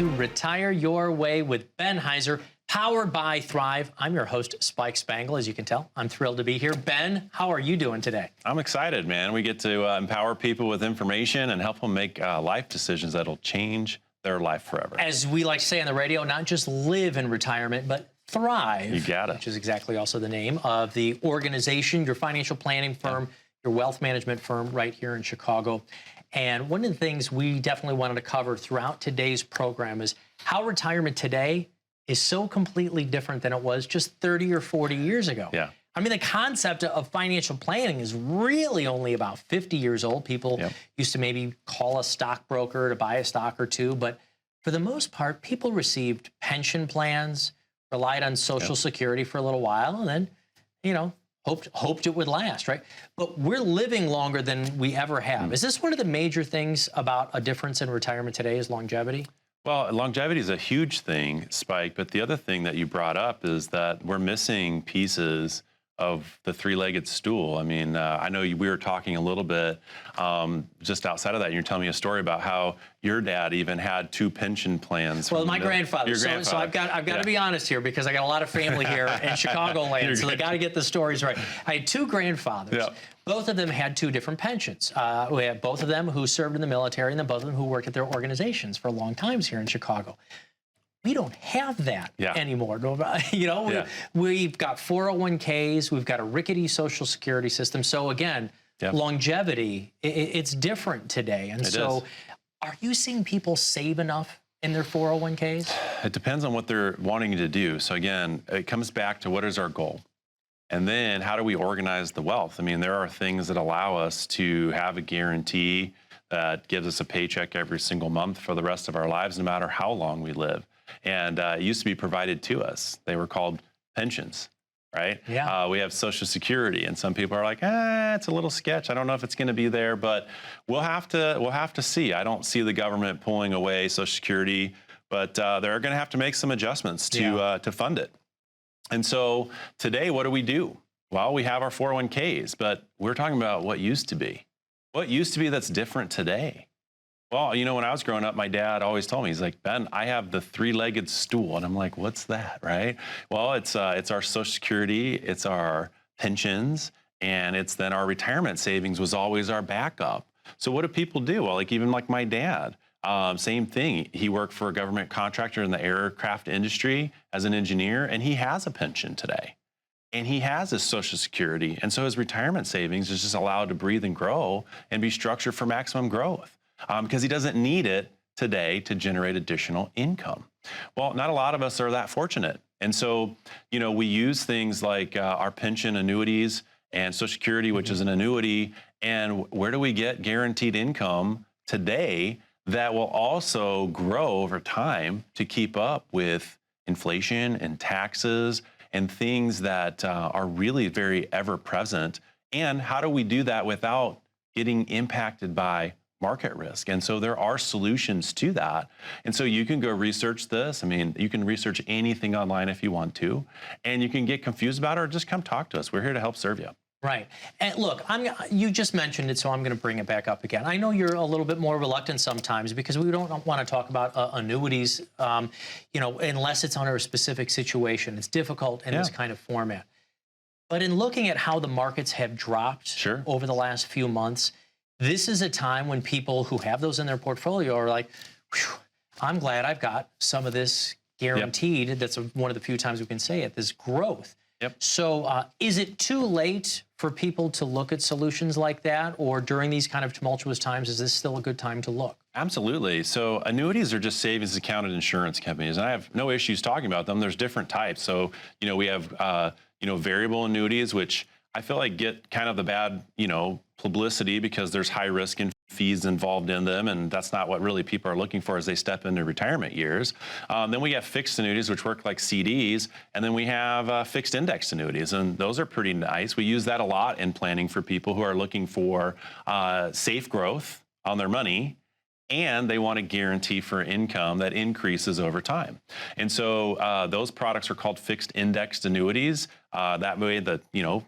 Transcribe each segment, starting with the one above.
to Retire Your Way with Ben Heiser, powered by Thrive. I'm your host, Spike Spangle. As you can tell, I'm thrilled to be here. Ben, how are you doing today? I'm excited, man. We get to empower people with information and help them make life decisions that'll change their life forever. As we like to say on the radio, not just live in retirement, but thrive. You got it. Which is exactly also the name of the organization, your financial planning firm, your wealth management firm right here in Chicago. And one of the things we definitely wanted to cover throughout today's program is how retirement today is so completely different than it was just 30 or 40 years ago. Yeah. I mean, the concept of financial planning is really only about 50 years old. People used to maybe call a stockbroker to buy a stock or two, but for the most part, people received pension plans, relied on Social Security for a little while, and then, you know, hoped it would last, right? But we're living longer than we ever have. Is this one of the major things about a difference in retirement today is longevity? Well, longevity is a huge thing, Spike, but the other thing that you brought up is that we're missing pieces of the three-legged stool. I mean, I know we were talking a little bit just outside of that. You're telling me a story about how your dad even had 2 pension plans. Well, my grandfather. Your grandfather. So I've got to be honest here because I got a lot of family here in Chicagoland, so they got to get the stories right. I had 2 grandfathers. Yeah. Both of them had 2 different pensions. We had both of them who served in the military, and then both of them who worked at their organizations for long times here in Chicago. We don't have that anymore. You know, we've got 401ks, we've got a rickety Social Security system. So again, longevity, it's different today. And so are you seeing people save enough in their 401ks? It depends on what they're wanting to do. So again, it comes back to what is our goal? And then how do we organize the wealth? I mean, there are things that allow us to have a guarantee that gives us a paycheck every single month for the rest of our lives, no matter how long we live. And it used to be provided to us. They were called pensions, right? Yeah. We have Social Security, and some people are like, it's a little sketch. I don't know if it's going to be there, but we'll have to see. I don't see the government pulling away Social Security, but they're going to have to make some adjustments to fund it. And so today, what do? Well, we have our 401ks, but we're talking about what used to be. What used to be that's different today? Well, you know, when I was growing up, my dad always told me, he's like, Ben, I have the 3-legged stool. And I'm like, what's that, right? Well, it's our Social Security, it's our pensions, and it's then our retirement savings was always our backup. So what do people do? Well, even like my dad, same thing. He worked for a government contractor in the aircraft industry as an engineer, and he has a pension today. And he has his Social Security. And so his retirement savings is just allowed to breathe and grow and be structured for maximum growth. Because he doesn't need it today to generate additional income. Well, not a lot of us are that fortunate. And so, you know, we use things like our pension annuities and Social Security, which is an annuity. And where do we get guaranteed income today that will also grow over time to keep up with inflation and taxes and things that are really very ever present? And how do we do that without getting impacted by market risk? And so there are solutions to that. And so you can go research this. I mean, you can research anything online if you want to, and you can get confused about it or just come talk to us. We're here to help serve you. Right. And look, you just mentioned it, so I'm going to bring it back up again. I know you're a little bit more reluctant sometimes because we don't want to talk about annuities, you know, unless it's under a specific situation. It's difficult in this kind of format. But in looking at how the markets have dropped over the last few months, this is a time when people who have those in their portfolio are like, I'm glad I've got some of this guaranteed. That's one of the few times we can say it, this growth. So is it too late for people to look at solutions like that? Or during these kind of tumultuous times, is this still a good time to look? Absolutely. So annuities are just savings account and insurance companies. And I have no issues talking about them. There's different types. So, you know, we have, you know, variable annuities, which I feel like get kind of the bad, you know, publicity because there's high risk and fees involved in them, and that's not what really people are looking for as they step into retirement years. Then we have fixed annuities, which work like CDs, and then we have fixed index annuities, and those are pretty nice. We use that a lot in planning for people who are looking for safe growth on their money, and they want a guarantee for income that increases over time. And so those products are called fixed indexed annuities. That way the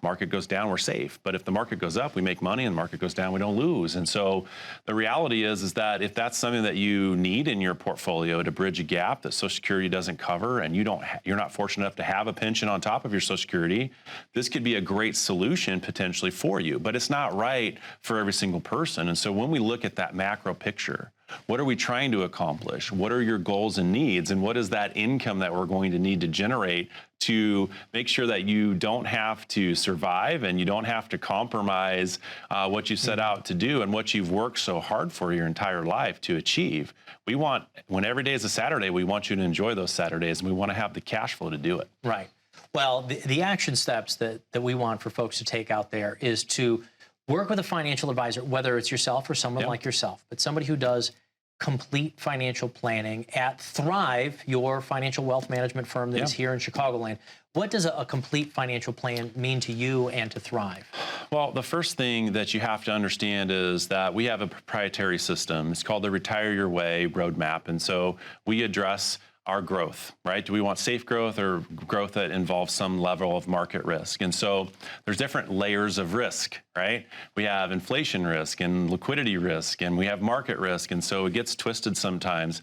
market goes down, we're safe. But if the market goes up, we make money, and the market goes down, we don't lose. And so the reality is that if that's something that you need in your portfolio to bridge a gap that Social Security doesn't cover, and you're not fortunate enough to have a pension on top of your Social Security, this could be a great solution potentially for you. But it's not right for every single person. And so when we look at that macro picture, what are we trying to accomplish? What are your goals and needs? And what is that income that we're going to need to generate to make sure that you don't have to survive and you don't have to compromise what you set out to do and what you've worked so hard for your entire life to achieve? We want, when every day is a Saturday, we want you to enjoy those Saturdays, and we want to have the cash flow to do it. Right. Well, the action steps that we want for folks to take out there is to work with a financial advisor, whether it's yourself or someone like yourself, but somebody who does complete financial planning at Thrive, your financial wealth management firm that is here in Chicagoland. What does a complete financial plan mean to you and to Thrive? Well, the first thing that you have to understand is that we have a proprietary system. It's called the Retire Your Way Roadmap. And so we address our growth, right? Do we want safe growth or growth that involves some level of market risk? And so there's different layers of risk, right? We have inflation risk and liquidity risk, and we have market risk. And so it gets twisted sometimes.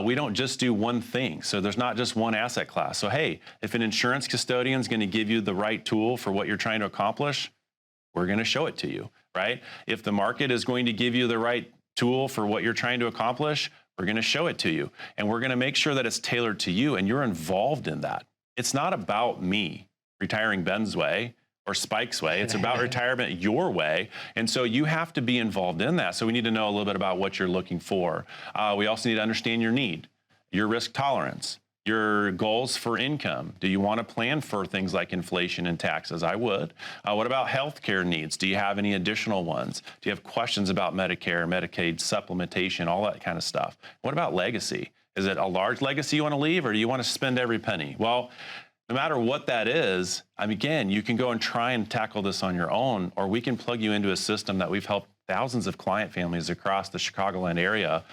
We don't just do one thing. So there's not just one asset class. So, hey, if an insurance custodian is going to give you the right tool for what you're trying to accomplish, we're going to show it to you, right? If the market is going to give you the right tool for what you're trying to accomplish, we're going to show it to you, and we're going to make sure that it's tailored to you and you're involved in that. It's not about me retiring Ben's way or Spike's way. It's about retirement your way. And so you have to be involved in that. So we need to know a little bit about what you're looking for. We also need to understand your need, your risk tolerance, your goals for income. Do you want to plan for things like inflation and taxes? I would. What about healthcare needs? Do you have any additional ones? Do you have questions about Medicare, Medicaid, supplementation, all that kind of stuff? What about legacy? Is it a large legacy you want to leave, or do you want to spend every penny? Well, no matter what that is, again, you can go and try and tackle this on your own, or we can plug you into a system that we've helped thousands of client families across the Chicagoland area,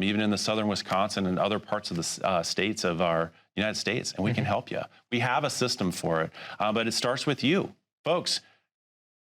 even in the southern Wisconsin and other parts of the states of our United States, and we can help you. We have a system for it, but it starts with you. Folks,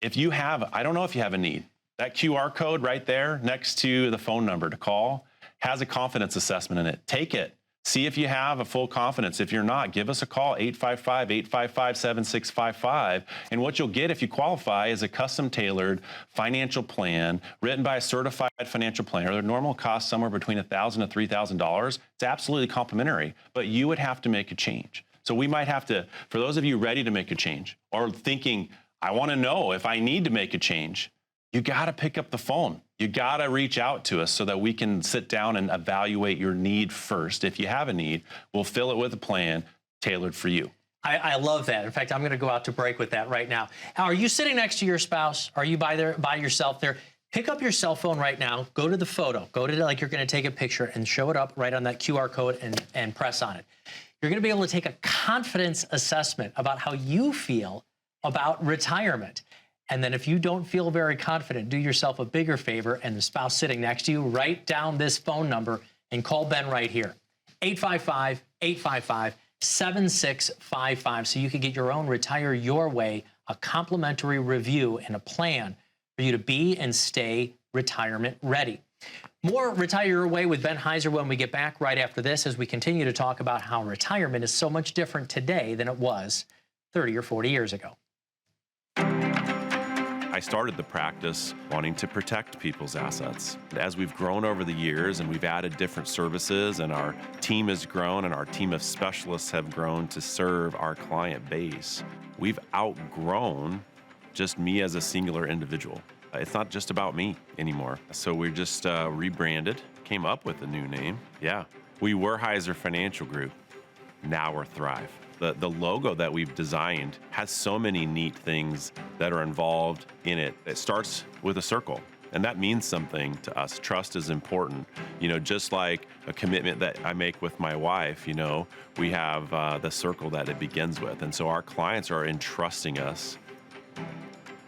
if you have, I don't know if you have a need, that QR code right there next to the phone number to call has a confidence assessment in it. Take it. See if you have a full confidence. If you're not, give us a call, 855-855-7655. And what you'll get if you qualify is a custom-tailored financial plan written by a certified financial planner. Their normal cost somewhere between $1,000 to $3,000. It's absolutely complimentary, but you would have to make a change. So we might have to, for those of you ready to make a change or thinking, I want to know if I need to make a change, you got to pick up the phone. You got to reach out to us so that we can sit down and evaluate your need first. If you have a need, we'll fill it with a plan tailored for you. I love that. In fact, I'm going to go out to break with that right now. Are you sitting next to your spouse? Are you by yourself there? Pick up your cell phone right now. Go to the photo. Go to like you're going to take a picture and show it up right on that QR code and press on it. You're going to be able to take a confidence assessment about how you feel about retirement. And then if you don't feel very confident, do yourself a bigger favor, and the spouse sitting next to you, write down this phone number and call Ben right here, 855-855-7655, so you can get your own Retire Your Way, a complimentary review and a plan for you to be and stay retirement ready. More Retire Your Way with Ben Heiser when we get back right after this, as we continue to talk about how retirement is so much different today than it was 30 or 40 years ago. I started the practice wanting to protect people's assets. As we've grown over the years and we've added different services and our team has grown and our team of specialists have grown to serve our client base, we've outgrown just me as a singular individual. It's not just about me anymore. So we just rebranded, came up with a new name. Yeah, we were Heiser Financial Group. Now we're Thrive. The logo that we've designed has so many neat things that are involved in it. It starts with a circle, and that means something to us. Trust is important. You know, just like a commitment that I make with my wife, you know, we have the circle that it begins with. And so our clients are entrusting us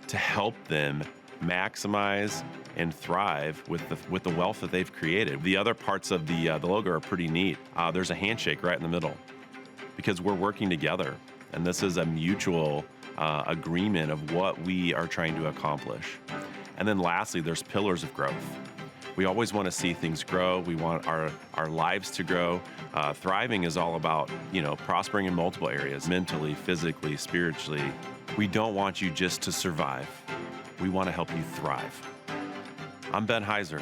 to help them maximize and thrive with the wealth that they've created. The other parts of the logo are pretty neat. There's a handshake right in the middle, because we're working together. And this is a mutual agreement of what we are trying to accomplish. And then lastly, there's pillars of growth. We always want to see things grow. We want our lives to grow. Thriving is all about, prospering in multiple areas, mentally, physically, spiritually. We don't want you just to survive. We want to help you thrive. I'm Ben Heiser.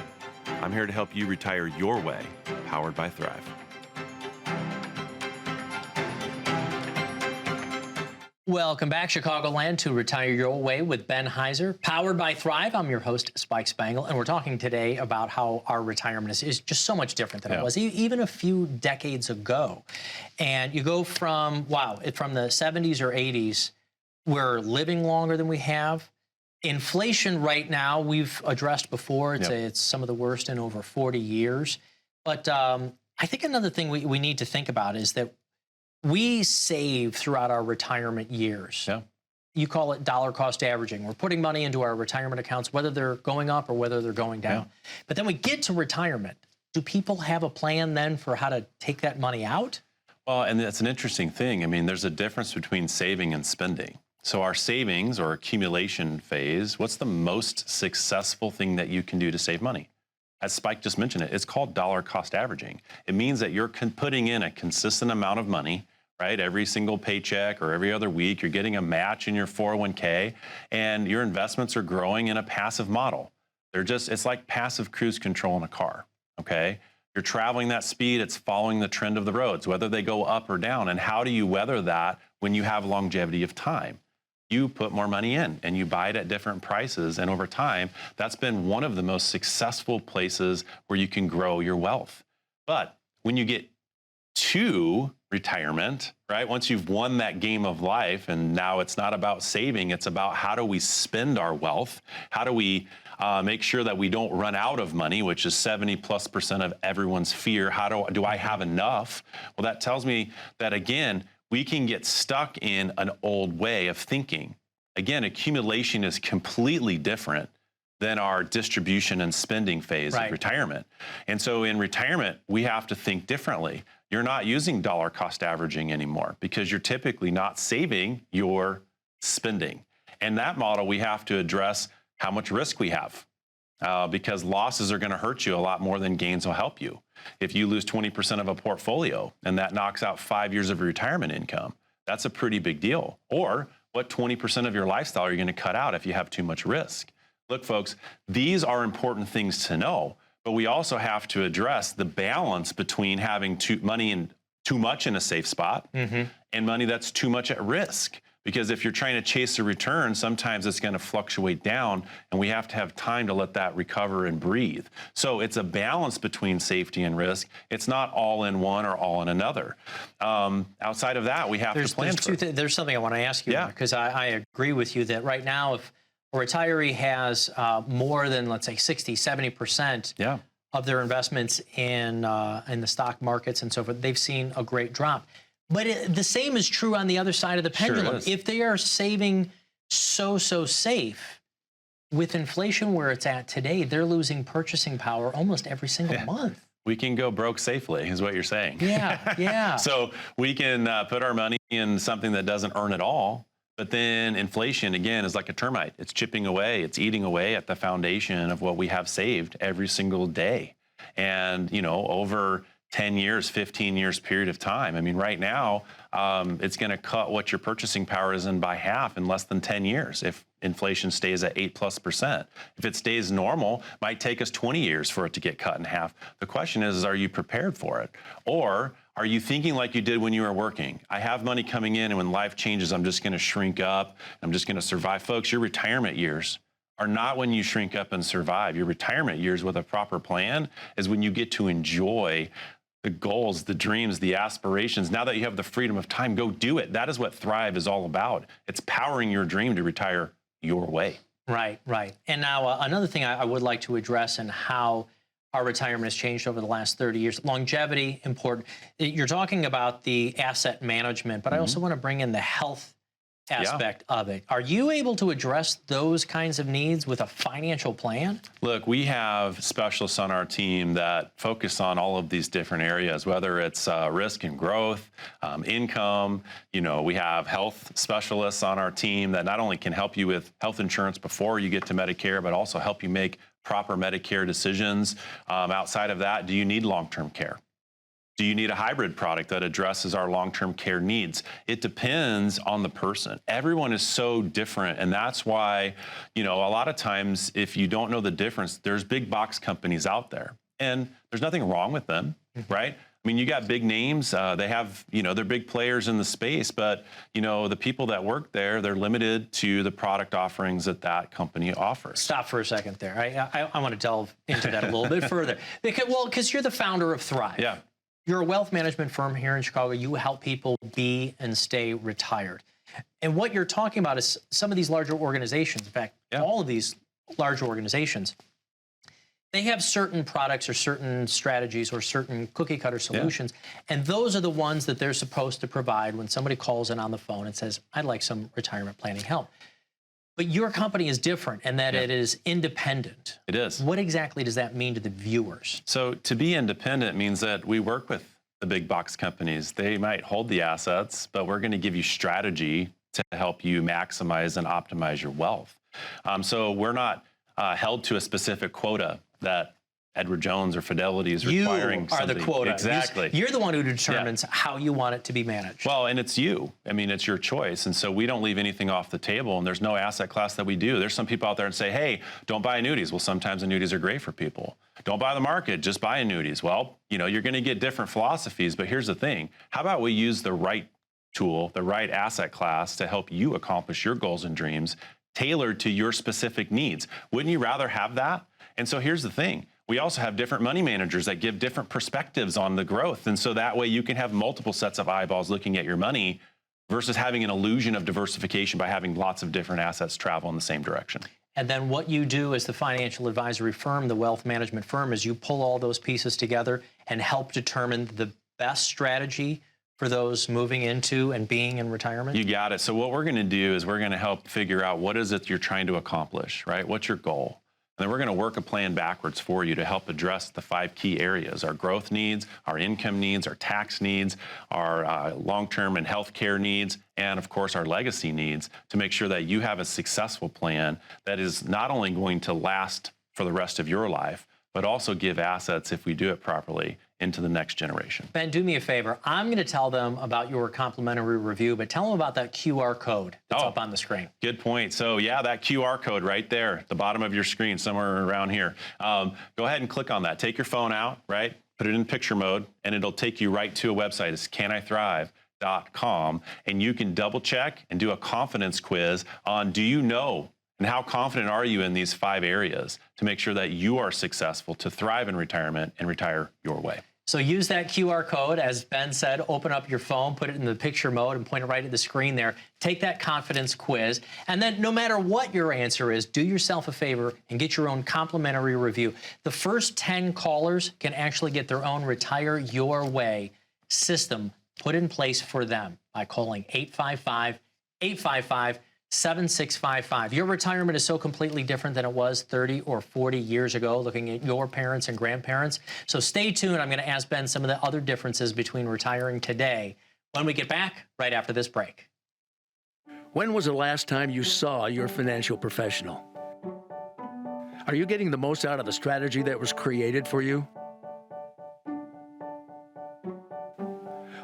I'm here to help you retire your way, powered by Thrive. Welcome back, Chicagoland, to Retire Your Way with Ben Heiser, powered by Thrive. I'm your host, Spike Spangle, and we're talking today about how our retirement is just so much different than it was even a few decades ago. And you go from, from the 70s or 80s, we're living longer than we have. Inflation right now, we've addressed before, it's some of the worst in over 40 years. But I think another thing we need to think about is that we save throughout our retirement years. You call it dollar cost averaging. We're putting money into our retirement accounts, whether they're going up or whether they're going down. But then we get to retirement. Do people have a plan then for how to take that money out? Well, and that's an interesting thing. I mean, there's a difference between saving and spending. So our savings or accumulation phase, what's the most successful thing that you can do to save money? As Spike just mentioned it's called dollar cost averaging. It means that you're putting in a consistent amount of money, right? Every single paycheck or every other week, you're getting a match in your 401k, and your investments are growing in a passive model. It's like passive cruise control in a car, okay? You're traveling that speed, it's following the trend of the roads, whether they go up or down. And how do you weather that when you have longevity of time? You put more money in and you buy it at different prices. And over time, that's been one of the most successful places where you can grow your wealth. But when you get to retirement, right? Once you've won that game of life, and now it's not about saving, it's about how do we spend our wealth? How do we make sure that we don't run out of money, which is 70+% of everyone's fear? How do I have enough? Well, that tells me that, again, we can get stuck in an old way of thinking. Again, accumulation is completely different than our distribution and spending phase of retirement. And so in retirement, we have to think differently. You're not using dollar cost averaging anymore because you're typically not saving, you're spending. And that model, we have to address how much risk we have because losses are going to hurt you a lot more than gains will help you. If you lose 20% of a portfolio and that knocks out 5 years of your retirement income, that's a pretty big deal. Or what 20% of your lifestyle are you going to cut out if you have too much risk? Look, folks, these are important things to know, but we also have to address the balance between having too much in a safe spot and money that's too much at risk. Because if you're trying to chase a return, sometimes it's going to fluctuate down, and we have to have time to let that recover and breathe. So it's a balance between safety and risk. It's not all in one or all in another. Outside of that, we have to plan for it. There's something I want to ask you, because I agree with you that right now, if a retiree has more than, let's say, 60, 70% of their investments in the stock markets and so forth, they've seen a great drop. But the same is true on the other side of the pendulum. If they are saving so safe, with inflation where it's at today, they're losing purchasing power almost every single month. We can go broke safely, is what you're saying. Yeah. So we can put our money in something that doesn't earn at all. But then inflation, again, is like a termite. It's chipping away. It's eating away at the foundation of what we have saved every single day. And, over 10 years, 15 years period of time. I mean, right now, it's going to cut what your purchasing power is in by half in less than 10 years if inflation stays at 8+%. If it stays normal, it might take us 20 years for it to get cut in half. The question is, are you prepared for it? Or are you thinking like you did when you were working? I have money coming in, and when life changes, I'm just going to shrink up. I'm just going to survive. Folks, your retirement years are not when you shrink up and survive. Your retirement years with a proper plan is when you get to enjoy the goals, the dreams, the aspirations. Now that you have the freedom of time, go do it. That is what Thrive is all about. It's powering your dream to retire your way. Right. And now another thing I would like to address and how our retirement has changed over the last 30 years. Longevity, important. You're talking about the asset management, but I also want to bring in the health aspect of it. Are you able to address those kinds of needs with a financial plan? Look, we have specialists on our team that focus on all of these different areas, whether it's risk and growth, income. We have health specialists on our team that not only can help you with health insurance before you get to Medicare, but also help you make proper Medicare decisions. Outside of that, do you need long-term care? Do you need a hybrid product that addresses our long-term care needs? It depends on the person. Everyone is so different, and that's why, a lot of times if you don't know the difference, there's big box companies out there, and there's nothing wrong with them, right? I mean, you got big names, they have, they're big players in the space, but, the people that work there, they're limited to the product offerings that that company offers. Stop for a second there. I want to delve into that a little bit further. Because you're the founder of Thrive. Yeah. You're a wealth management firm here in Chicago. You help people be and stay retired. And what you're talking about is some of these larger organizations, in fact, all of these large organizations, they have certain products or certain strategies or certain cookie cutter solutions. And those are the ones that they're supposed to provide when somebody calls in on the phone and says, I'd like some retirement planning help. But your company is different in that it is independent. It is. What exactly does that mean to the viewers? So to be independent means that we work with the big box companies. They might hold the assets, but we're going to give you strategy to help you maximize and optimize your wealth. So we're not held to a specific quota that Edward Jones or Fidelity is requiring. You are the quota. Exactly. You're the one who determines how you want it to be managed. Well, and it's you. I mean, it's your choice. And so we don't leave anything off the table, and there's no asset class that we do. There's some people out there that say, hey, don't buy annuities. Well, sometimes annuities are great for people. Don't buy the market, just buy annuities. Well, you're going to get different philosophies, but here's the thing. How about we use the right tool, the right asset class to help you accomplish your goals and dreams tailored to your specific needs? Wouldn't you rather have that? And so here's the thing. We also have different money managers that give different perspectives on the growth. And so that way you can have multiple sets of eyeballs looking at your money versus having an illusion of diversification by having lots of different assets travel in the same direction. And then what you do as the financial advisory firm, the wealth management firm, is you pull all those pieces together and help determine the best strategy for those moving into and being in retirement? You got it. So what we're going to do is we're going to help figure out what is it you're trying to accomplish, right? What's your goal? And then we're going to work a plan backwards for you to help address the 5 key areas: our growth needs, our income needs, our tax needs, our long-term and healthcare needs, and of course our legacy needs, to make sure that you have a successful plan that is not only going to last for the rest of your life, but also give assets, if we do it properly, into the next generation. Ben, do me a favor. I'm going to tell them about your complimentary review, but tell them about that QR code that's up on the screen. Good point. So yeah, that QR code right there at the bottom of your screen, somewhere around here. Go ahead and click on that. Take your phone out, right? Put it in picture mode, and it'll take you right to a website. It's 𝐭𝐴𝐼thrive.com, and you can double check and do a confidence quiz on do you know and how confident are you in these 5 areas to make sure that you are successful to thrive in retirement and retire your way. So use that QR code, as Ben said, open up your phone, put it in the picture mode and point it right at the screen there. Take that confidence quiz. And then no matter what your answer is, do yourself a favor and get your own complimentary review. The first 10 callers can actually get their own Retire Your Way system put in place for them by calling 855-855-7655. Your retirement is so completely different than it was 30 or 40 years ago, looking at your parents and grandparents. So stay tuned. I'm going to ask Ben some of the other differences between retiring today when we get back right after this break. When was the last time you saw your financial professional? Are you getting the most out of the strategy that was created for you?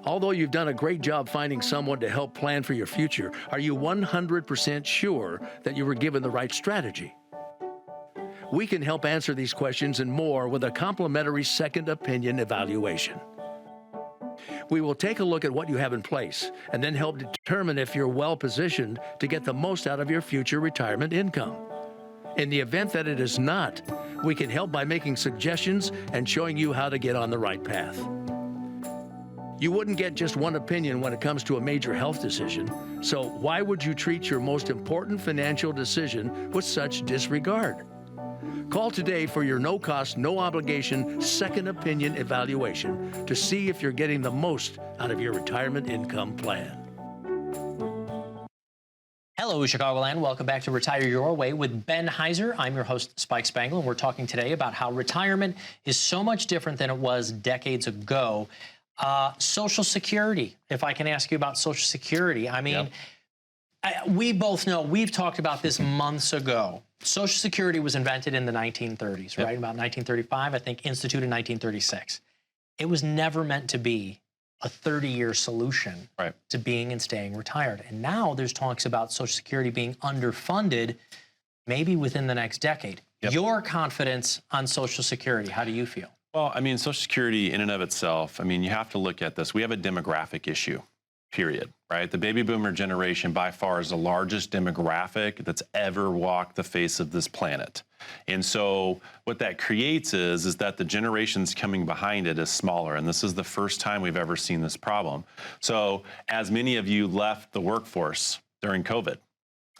Although you've done a great job finding someone to help plan for your future, are you 100% sure that you were given the right strategy? We can help answer these questions and more with a complimentary second opinion evaluation. We will take a look at what you have in place and then help determine if you're well positioned to get the most out of your future retirement income. In the event that it is not, we can help by making suggestions and showing you how to get on the right path. You wouldn't get just one opinion when it comes to a major health decision, so why would you treat your most important financial decision with such disregard? Call today for your no-cost, no-obligation second opinion evaluation to see if you're getting the most out of your retirement income plan. Hello, Chicagoland. Welcome back to Retire Your Way with Ben Heiser. I'm your host, Spike Spangle, and we're talking today about how retirement is so much different than it was decades ago. Social Security, if I can ask you about Social Security. I mean, we both know, we've talked about this months ago. Social Security was invented in the 1930s, right? About 1935, I think, instituted in 1936. It was never meant to be a 30-year solution to being and staying retired. And now there's talks about Social Security being underfunded maybe within the next decade. Your confidence on Social Security, how do you feel? Well, I mean, Social Security in and of itself, I mean, you have to look at this. We have a demographic issue, period, right? The baby boomer generation by far is the largest demographic that's ever walked the face of this planet. And so what that creates is that the generations coming behind it is smaller. And this is the first time we've ever seen this problem. So as many of you left the workforce during COVID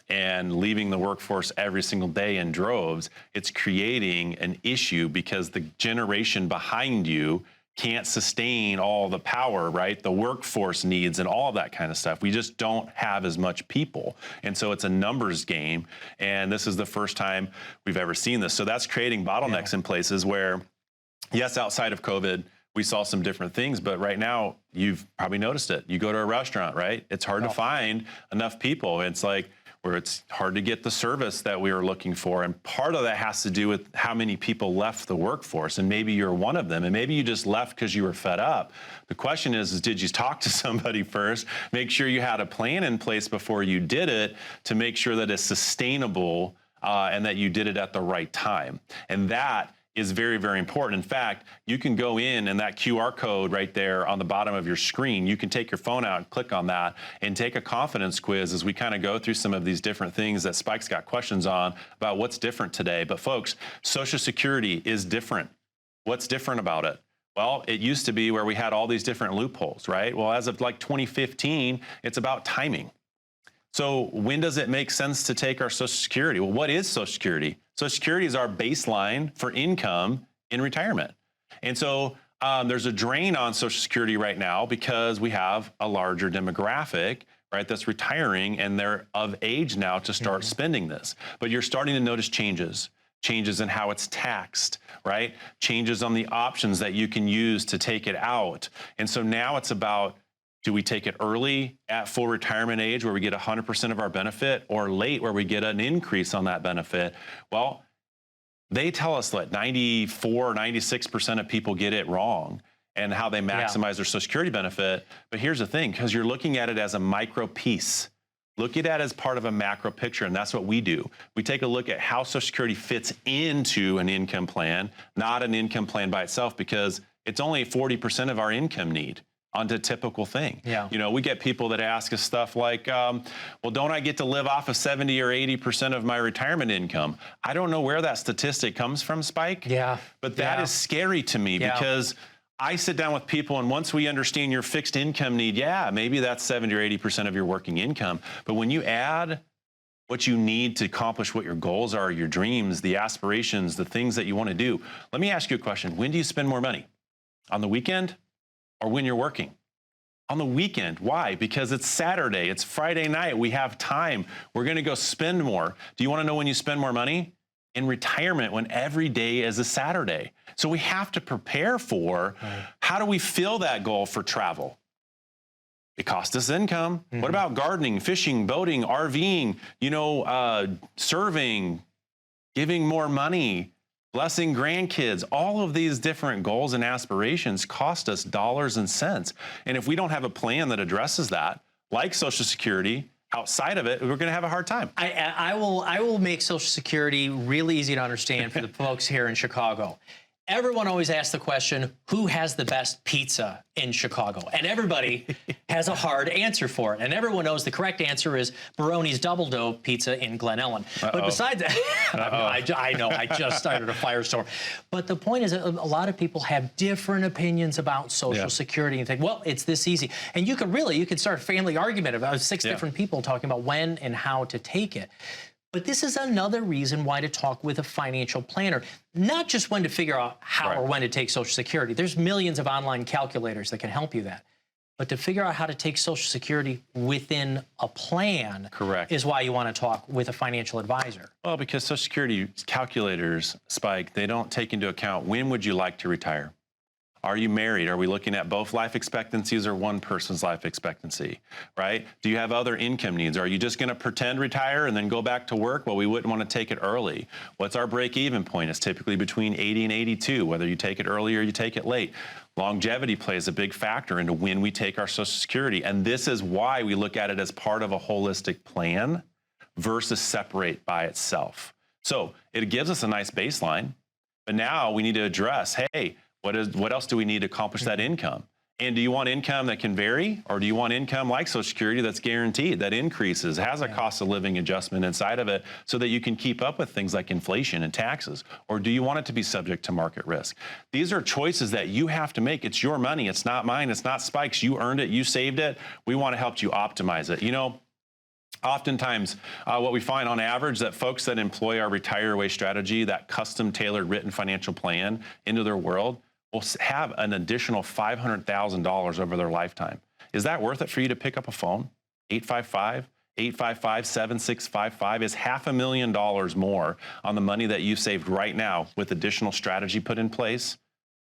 and leaving the workforce every single day in droves, it's creating an issue because the generation behind you can't sustain all the power, right? The workforce needs and all of that kind of stuff. We just don't have as much people. And so it's a numbers game. And this is the first time we've ever seen this. So that's creating bottlenecks in places where, yes, outside of COVID, we saw some different things, but right now you've probably noticed it. You go to a restaurant, right? It's hard to find enough people. It's like, where it's hard to get the service that we were looking for. And part of that has to do with how many people left the workforce. And maybe you're one of them. And maybe you just left because you were fed up. The question is did you talk to somebody first? Make sure you had a plan in place before you did it to make sure that it's sustainable and that you did it at the right time. And that is very, very important. In fact, you can go in and that QR code right there on the bottom of your screen, you can take your phone out and click on that and take a confidence quiz as we kind of go through some of these different things that Spike's got questions on about what's different today. But folks, Social Security is different. What's different about it? Well, it used to be where we had all these different loopholes, right? Well, as of like 2015, it's about timing. So when does it make sense to take our Social Security? Well, what is Social Security? Social Security is our baseline for income in retirement. And so there's a drain on Social Security right now because we have a larger demographic, right, that's retiring and they're of age now to start spending this. But you're starting to notice changes in how it's taxed, right? Changes on the options that you can use to take it out. And so now it's about, do we take it early at full retirement age where we get 100% of our benefit, or late where we get an increase on that benefit? Well, they tell us that 94, 96% of people get it wrong and how they maximize their Social Security benefit. But here's the thing, because you're looking at it as a micro piece. Look at that as part of a macro picture, and that's what we do. We take a look at how Social Security fits into an income plan, not an income plan by itself, because it's only 40% of our income need onto a typical thing. You know, we get people that ask us stuff like, well, don't I get to live off of 70 or 80% of my retirement income? I don't know where that statistic comes from, Spike. But that is scary to me because I sit down with people, and once we understand your fixed income need, maybe that's 70 or 80% of your working income. But when you add what you need to accomplish what your goals are, your dreams, the aspirations, the things that you want to do, let me ask you a question. When do you spend more money? On the weekend? Or when you're working? On the weekend. Why? Because it's Saturday, it's Friday night, we have time, we're gonna go spend more. Do you wanna know when you spend more money? In retirement, when every day is a Saturday. So we have to prepare for how do we fill that goal for travel? It costs us income. What about gardening, fishing, boating, RVing, you know, serving, giving more money, blessing grandkids? All of these different goals and aspirations cost us dollars and cents. And if we don't have a plan that addresses that, like Social Security, outside of it, we're going to have a hard time. I will make Social Security really easy to understand for the folks here in Chicago. Everyone always asks the question, who has the best pizza in Chicago? And everybody has a hard answer for it. And everyone knows the correct answer is Baroni's Double Dough Pizza in Glen Ellen. But besides that, I know, I just started a firestorm. But the point is, a lot of people have different opinions about Social Security and think, well, it's this easy. And you can start a family argument about 6 different people talking about when and how to take it. But this is another reason why to talk with a financial planner, not just when to figure out how or when to take Social Security. There's millions of online calculators that can help you that. But to figure out how to take Social Security within a plan Correct. is why you want to talk with a financial advisor. Well, because Social Security calculators, Spike, they don't take into account when would you like to retire? Are you married? Are we looking at both life expectancies or one person's life expectancy, right? Do you have other income needs? Are you just going to pretend retire and then go back to work? Well, we wouldn't want to take it early. What's our break-even point? It's typically between 80 and 82, whether you take it early or you take it late. Longevity plays a big factor into when we take our Social Security, and this is why we look at it as part of a holistic plan versus separate by itself. So it gives us a nice baseline, but now we need to address, hey, what else do we need to accomplish that income? And do you want income that can vary, or do you want income like Social Security that's guaranteed, that increases, has a cost of living adjustment inside of it so that you can keep up with things like inflation and taxes? Or do you want it to be subject to market risk? These are choices that you have to make. It's your money. It's not mine. It's not Spike's. You earned it. You saved it. We want to help you optimize it. You know, oftentimes, what we find on average that folks that employ our Retire Away strategy, that custom tailored written financial plan into their world, will have an additional $500,000 over their lifetime. Is that worth it for you to pick up a phone? 855-855-7655 is $500,000 more on the money that you've saved right now with additional strategy put in place,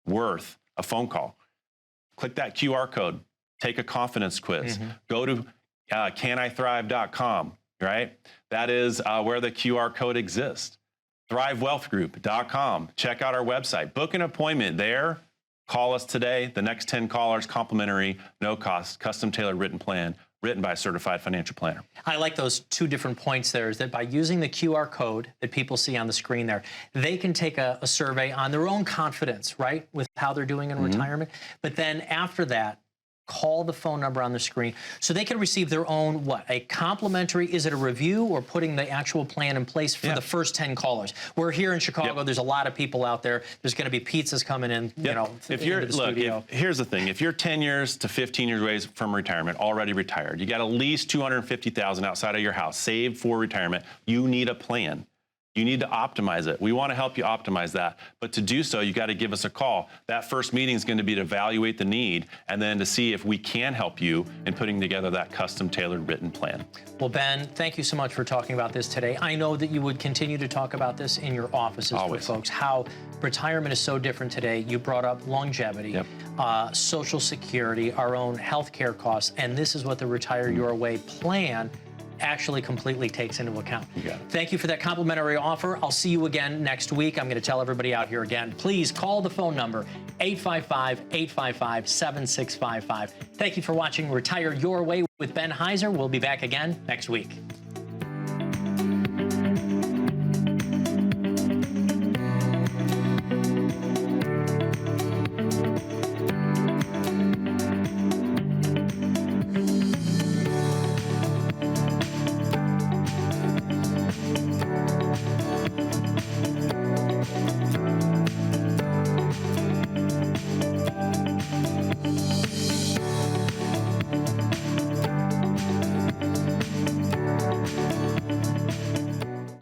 worth a phone call. Click that QR code, take a confidence quiz, go to CanIThrive.com, right? That is where the QR code exists. ThriveWealthGroup.com. Check out our website. Book an appointment there. Call us today. The next 10 callers, complimentary, no cost, custom tailored written plan, written by a certified financial planner. I like those two different points there, is that by using the QR code that people see on the screen there, they can take a survey on their own confidence, right, with how they're doing in retirement. But then after that, call the phone number on the screen so they can receive their own, a complimentary, is it a review or putting the actual plan in place for the first 10 callers? We're here in Chicago. There's a lot of people out there. There's going to be pizzas coming in, you know, into the studio. Here's the thing. If you're 10 years to 15 years away from retirement, already retired, you got at least $250,000 outside of your house saved for retirement, you need a plan. You need to optimize it. We want to help you optimize that. But to do so, you got to give us a call. That first meeting is going to be to evaluate the need and then to see if we can help you in putting together that custom tailored written plan. Well, Ben, thank you so much for talking about this today. I know that you would continue to talk about this in your offices with folks, how retirement is so different today. You brought up longevity, Social Security, our own health care costs, and this is what the Retire Your Way plan actually completely takes into account. Thank you for that complimentary offer. I'll see you again next week. I'm going to tell everybody out here again, please call the phone number 855-855-7655. Thank you for watching Retire Your Way with Ben Heiser. We'll be back again next week.